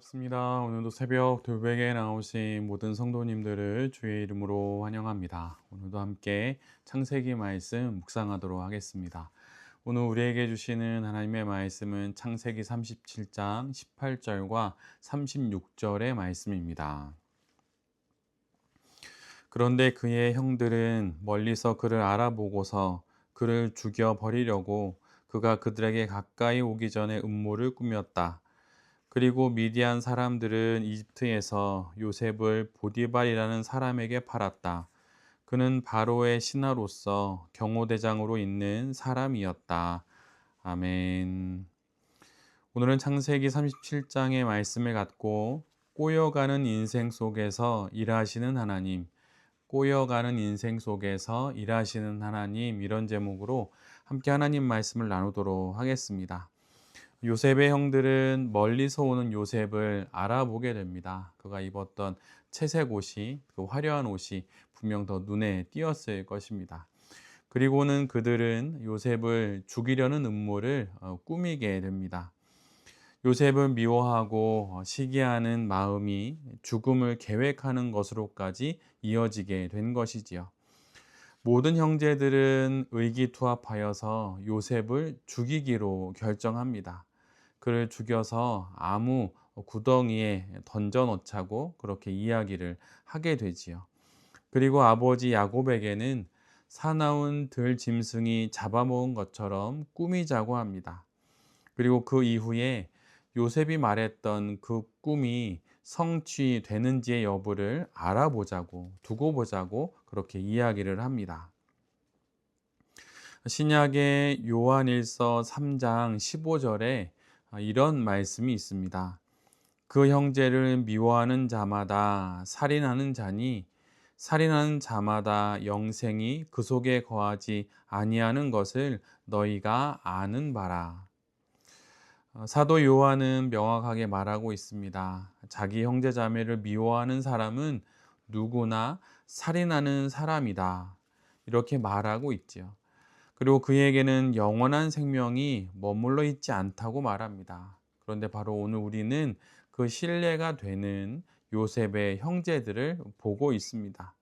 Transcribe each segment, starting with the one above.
반갑습니다. 오늘도 새벽 돌베개에 나오신 모든 성도님들을 주의 이름으로 환영합니다. 오늘도 함께 창세기 말씀 묵상하도록 하겠습니다. 오늘 우리에게 주시는 하나님의 말씀은 창세기 37장 18절과 36절의 말씀입니다. 그런데 그의 형들은 멀리서 그를 알아보고서 그를 죽여 버리려고 그가 그들에게 가까이 오기 전에 음모를 꾸몄다. 그리고 미디안 사람들은 이집트에서 요셉을 보디발이라는 사람에게 팔았다. 그는 바로의 신하로서 경호대장으로 있는 사람이었다. 아멘. 오늘은 창세기 37장의 말씀을 갖고 꼬여가는 인생 속에서 일하시는 하나님, 꼬여가는 인생 속에서 일하시는 하나님, 이런 제목으로 함께 하나님 말씀을 나누도록 하겠습니다. 요셉의 형들은 멀리서 오는 요셉을 알아보게 됩니다. 그가 입었던 채색 옷이, 그 화려한 옷이 분명 더 눈에 띄었을 것입니다. 그리고는 그들은 요셉을 죽이려는 음모를 꾸미게 됩니다. 요셉을 미워하고 시기하는 마음이 죽음을 계획하는 것으로까지 이어지게 된 것이지요. 모든 형제들은 의기투합하여서 요셉을 죽이기로 결정합니다. 그를 죽여서 아무 구덩이에 던져 넣자고 그렇게 이야기를 하게 되지요. 그리고 아버지 야곱에게는 사나운 들 짐승이 잡아먹은 것처럼 꾸미자고 합니다. 그리고 그 이후에 요셉이 말했던 그 꿈이 성취되는지의 여부를 알아보자고, 두고 보자고 그렇게 이야기를 합니다. 신약의 요한일서 3장 15절에 이런 말씀이 있습니다. 그 형제를 미워하는 자마다 살인하는 자니 살인하는 자마다 영생이 그 속에 거하지 아니하는 것을 너희가 아는 바라. 사도 요한은 명확하게 말하고 있습니다. 자기 형제 자매를 미워하는 사람은 누구나 살인하는 사람이다. 이렇게 말하고 있지요. 그리고 그에게는 영원한 생명이 머물러 있지 않다고 말합니다. 그런데 바로 오늘 우리는 그 신뢰가 되는 요셉의 형제들을 보고 있습니다.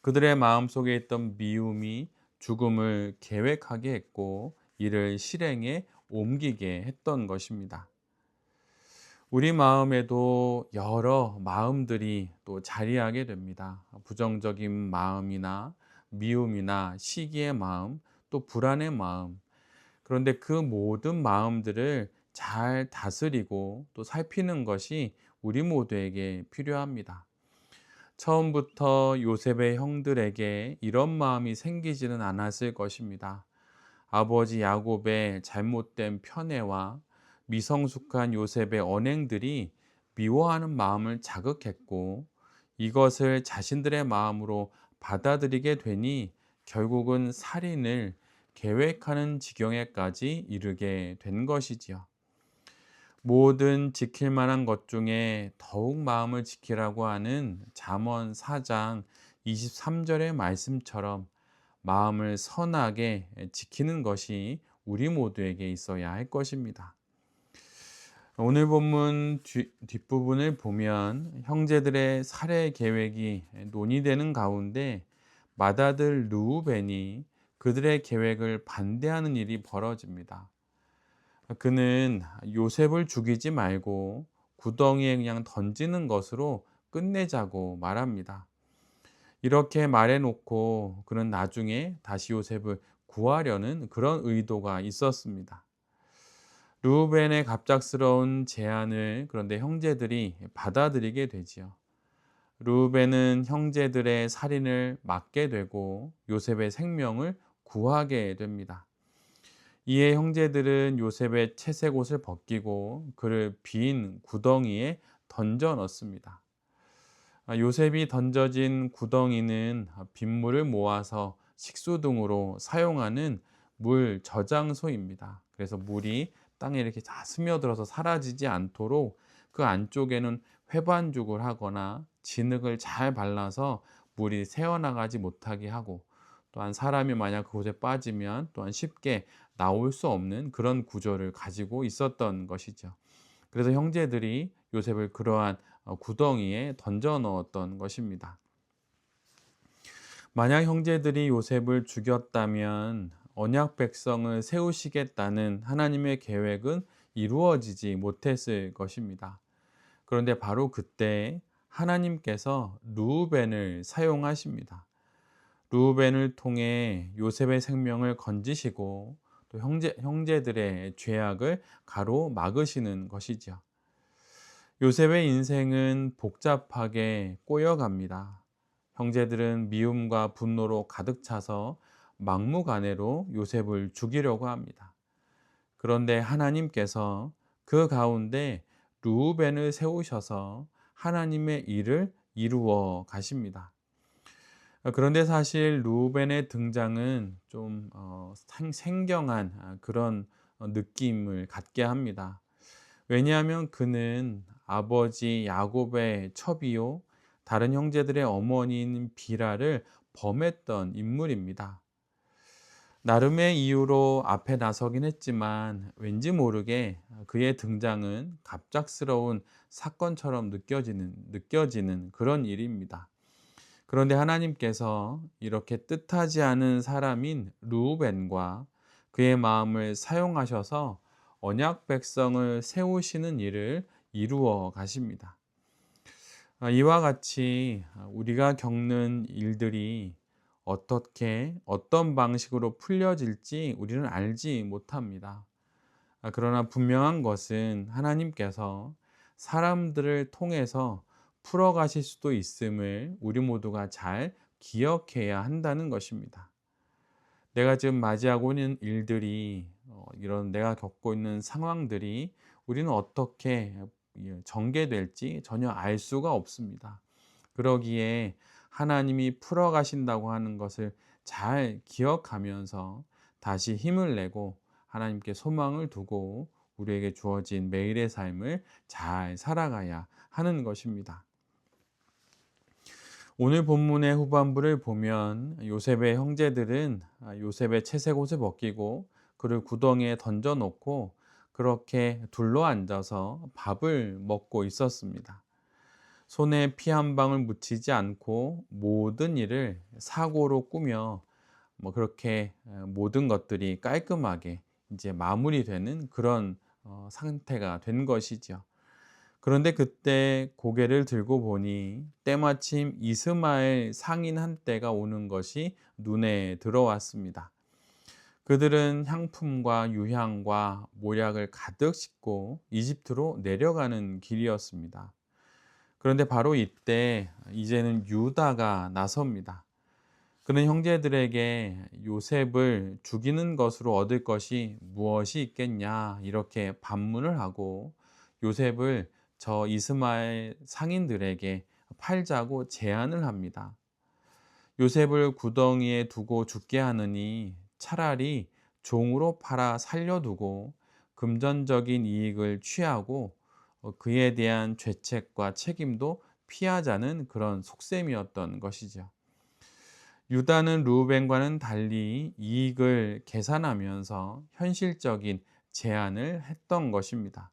그들의 마음속에 있던 미움이 죽음을 계획하게 했고 이를 실행에 옮기게 했던 것입니다. 우리 마음에도 여러 마음들이 또 자리하게 됩니다. 부정적인 마음이나 미움이나 시기의 마음, 또 불안의 마음. 그런데 그 모든 마음들을 잘 다스리고 또 살피는 것이 우리 모두에게 필요합니다. 처음부터 요셉의 형들에게 이런 마음이 생기지는 않았을 것입니다. 아버지 야곱의 잘못된 편애와 미성숙한 요셉의 언행들이 미워하는 마음을 자극했고 이것을 자신들의 마음으로 받아들이게 되니 결국은 살인을 계획하는 지경에까지 이르게 된 것이지요. 모든 지킬 만한 것 중에 더욱 마음을 지키라고 하는 잠언 4장 23절의 말씀처럼 마음을 선하게 지키는 것이 우리 모두에게 있어야 할 것입니다. 오늘 본문 뒷부분을 보면 형제들의 살해 계획이 논의되는 가운데 맏아들 르우벤이 그들의 계획을 반대하는 일이 벌어집니다. 그는 요셉을 죽이지 말고 구덩이에 그냥 던지는 것으로 끝내자고 말합니다. 이렇게 말해놓고 그는 나중에 다시 요셉을 구하려는 그런 의도가 있었습니다. 르우벤의 갑작스러운 제안을 그런데 형제들이 받아들이게 되지요. 르우벤은 형제들의 살인을 막게 되고 요셉의 생명을 구하게 됩니다. 이에 형제들은 요셉의 채색 옷을 벗기고 그를 빈 구덩이에 던져 넣습니다. 요셉이 던져진 구덩이는 빗물을 모아서 식수 등으로 사용하는 물 저장소입니다. 그래서 물이 땅에 이렇게 다 스며들어서 사라지지 않도록 그 안쪽에는 회반죽을 하거나 진흙을 잘 발라서 물이 새어나가지 못하게 하고 또한 사람이 만약 그곳에 빠지면 또한 쉽게 나올 수 없는 그런 구조를 가지고 있었던 것이죠. 그래서 형제들이 요셉을 그러한 구덩이에 던져 넣었던 것입니다. 만약 형제들이 요셉을 죽였다면 언약 백성을 세우시겠다는 하나님의 계획은 이루어지지 못했을 것입니다. 그런데 바로 그때 하나님께서 르우벤을 사용하십니다. 르우벤을 통해 요셉의 생명을 건지시고 또 형제들의 죄악을 가로막으시는 것이죠. 요셉의 인생은 복잡하게 꼬여갑니다. 형제들은 미움과 분노로 가득 차서 막무가내로 요셉을 죽이려고 합니다. 그런데 하나님께서 그 가운데 르우벤을 세우셔서 하나님의 일을 이루어 가십니다. 그런데 사실 르우벤의 등장은 좀 생경한 그런 느낌을 갖게 합니다. 왜냐하면 그는 아버지 야곱의 첩이요 다른 형제들의 어머니인 비라를 범했던 인물입니다. 나름의 이유로 앞에 나서긴 했지만 왠지 모르게 그의 등장은 갑작스러운 사건처럼 느껴지는 그런 일입니다. 그런데 하나님께서 이렇게 뜻하지 않은 사람인 르우벤과 그의 마음을 사용하셔서 언약 백성을 세우시는 일을 이루어 가십니다. 이와 같이 우리가 겪는 일들이 어떻게 어떤 방식으로 풀려질지 우리는 알지 못합니다. 그러나 분명한 것은 하나님께서 사람들을 통해서 풀어가실 수도 있음을 우리 모두가 잘 기억해야 한다는 것입니다. 내가 지금 맞이하고 있는 일들이 이런 내가 겪고 있는 상황들이 우리는 어떻게 전개될지 전혀 알 수가 없습니다. 그러기에 하나님이 풀어가신다고 하는 것을 잘 기억하면서 다시 힘을 내고 하나님께 소망을 두고 우리에게 주어진 매일의 삶을 잘 살아가야 하는 것입니다. 오늘 본문의 후반부를 보면 요셉의 형제들은 요셉의 채색 옷을 벗기고 그를 구덩이에 던져 놓고 그렇게 둘러앉아서 밥을 먹고 있었습니다. 손에 피 한 방울 묻히지 않고 모든 일을 사고로 꾸며 그렇게 모든 것들이 깔끔하게 이제 마무리되는 그런 상태가 된 것이죠. 그런데 그때 고개를 들고 보니 때마침 이스마엘 상인 한때가 오는 것이 눈에 들어왔습니다. 그들은 향품과 유향과 모략을 가득 싣고 이집트로 내려가는 길이었습니다. 그런데 바로 이때 이제는 유다가 나섭니다. 그는 형제들에게 요셉을 죽이는 것으로 얻을 것이 무엇이 있겠냐 이렇게 반문을 하고 요셉을 저 이스마엘 상인들에게 팔자고 제안을 합니다. 요셉을 구덩이에 두고 죽게 하느니 차라리 종으로 팔아 살려두고 금전적인 이익을 취하고 그에 대한 죄책과 책임도 피하자는 그런 속셈이었던 것이죠. 유다는 르우벤과는 달리 이익을 계산하면서 현실적인 제안을 했던 것입니다.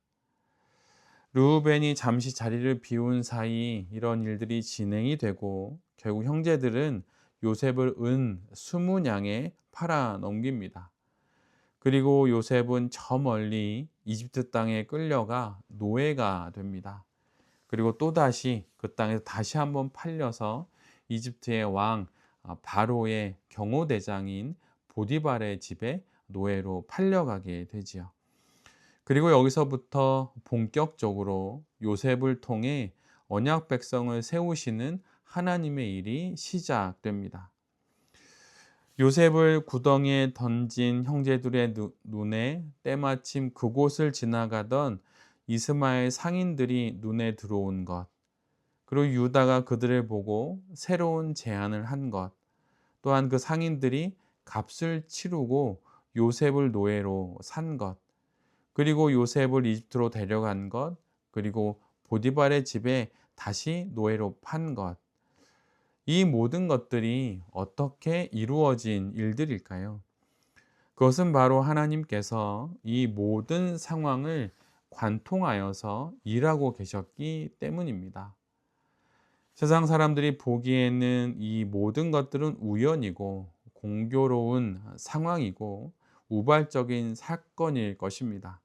르우벤이 잠시 자리를 비운 사이 이런 일들이 진행이 되고 결국 형제들은 요셉을 은 20냥에 팔아 넘깁니다. 그리고 요셉은 저 멀리 이집트 땅에 끌려가 노예가 됩니다. 그리고 또다시 그 땅에서 다시 한번 팔려서 이집트의 왕 바로의 경호대장인 보디발의 집에 노예로 팔려가게 되지요. 그리고 여기서부터 본격적으로 요셉을 통해 언약 백성을 세우시는 하나님의 일이 시작됩니다. 요셉을 구덩이에 던진 형제들의 눈에 때마침 그곳을 지나가던 이스마엘 상인들이 눈에 들어온 것, 그리고 유다가 그들을 보고 새로운 제안을 한 것, 또한 그 상인들이 값을 치르고 요셉을 노예로 산 것, 그리고 요셉을 이집트로 데려간 것, 그리고 보디발의 집에 다시 노예로 판 것. 이 모든 것들이 어떻게 이루어진 일들일까요? 그것은 바로 하나님께서 이 모든 상황을 관통하여서 일하고 계셨기 때문입니다. 세상 사람들이 보기에는 이 모든 것들은 우연이고 공교로운 상황이고 우발적인 사건일 것입니다.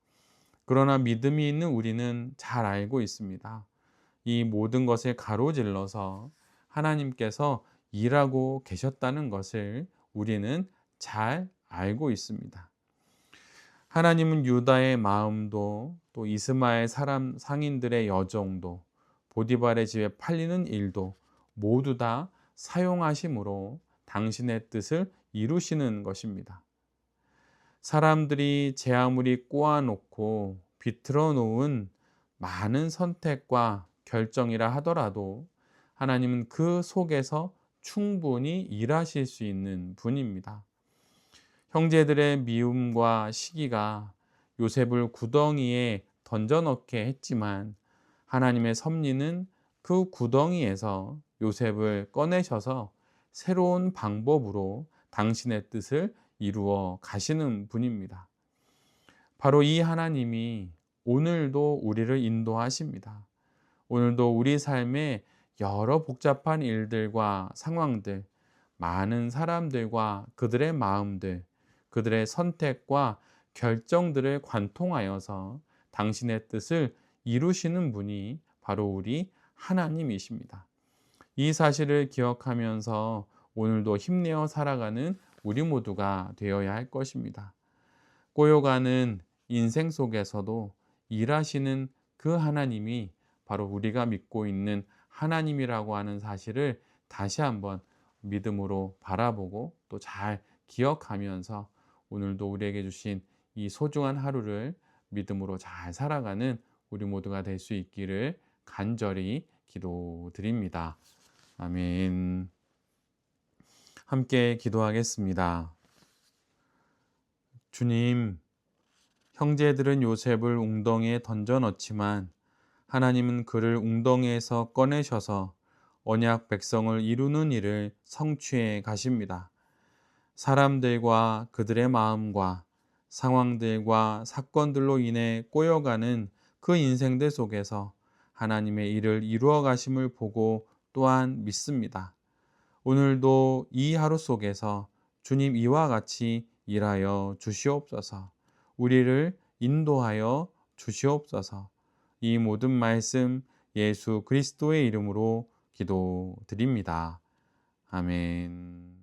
그러나 믿음이 있는 우리는 잘 알고 있습니다. 이 모든 것을 가로질러서 하나님께서 일하고 계셨다는 것을 우리는 잘 알고 있습니다. 하나님은 유다의 마음도 또 이스마엘 사람 상인들의 여정도 보디발의 집에 팔리는 일도 모두 다 사용하심으로 당신의 뜻을 이루시는 것입니다. 사람들이 제 아무리 꼬아놓고 비틀어 놓은 많은 선택과 결정이라 하더라도 하나님은 그 속에서 충분히 일하실 수 있는 분입니다. 형제들의 미움과 시기가 요셉을 구덩이에 던져넣게 했지만 하나님의 섭리는 그 구덩이에서 요셉을 꺼내셔서 새로운 방법으로 당신의 뜻을 이루어 가시는 분입니다. 바로 이 하나님이 오늘도 우리를 인도하십니다. 오늘도 우리 삶에 여러 복잡한 일들과 상황들, 많은 사람들과 그들의 마음들, 그들의 선택과 결정들을 관통하여서 당신의 뜻을 이루시는 분이 바로 우리 하나님이십니다. 이 사실을 기억하면서 오늘도 힘내어 살아가는 우리 모두가 되어야 할 것입니다. 꼬여가는 인생 속에서도 일하시는 그 하나님이 바로 우리가 믿고 있는 하나님이라고 하는 사실을 다시 한번 믿음으로 바라보고 또 잘 기억하면서 오늘도 우리에게 주신 이 소중한 하루를 믿음으로 잘 살아가는 우리 모두가 될 수 있기를 간절히 기도드립니다. 아멘. 함께 기도하겠습니다. 주님, 형제들은 요셉을 웅덩이에 던져 넣지만 하나님은 그를 웅덩이에서 꺼내셔서 언약 백성을 이루는 일을 성취해 가십니다. 사람들과 그들의 마음과 상황들과 사건들로 인해 꼬여가는 그 인생들 속에서 하나님의 일을 이루어 가심을 보고 또한 믿습니다. 오늘도 이 하루 속에서 주님 이와 같이 일하여 주시옵소서. 우리를 인도하여 주시옵소서. 이 모든 말씀 예수 그리스도의 이름으로 기도드립니다. 아멘.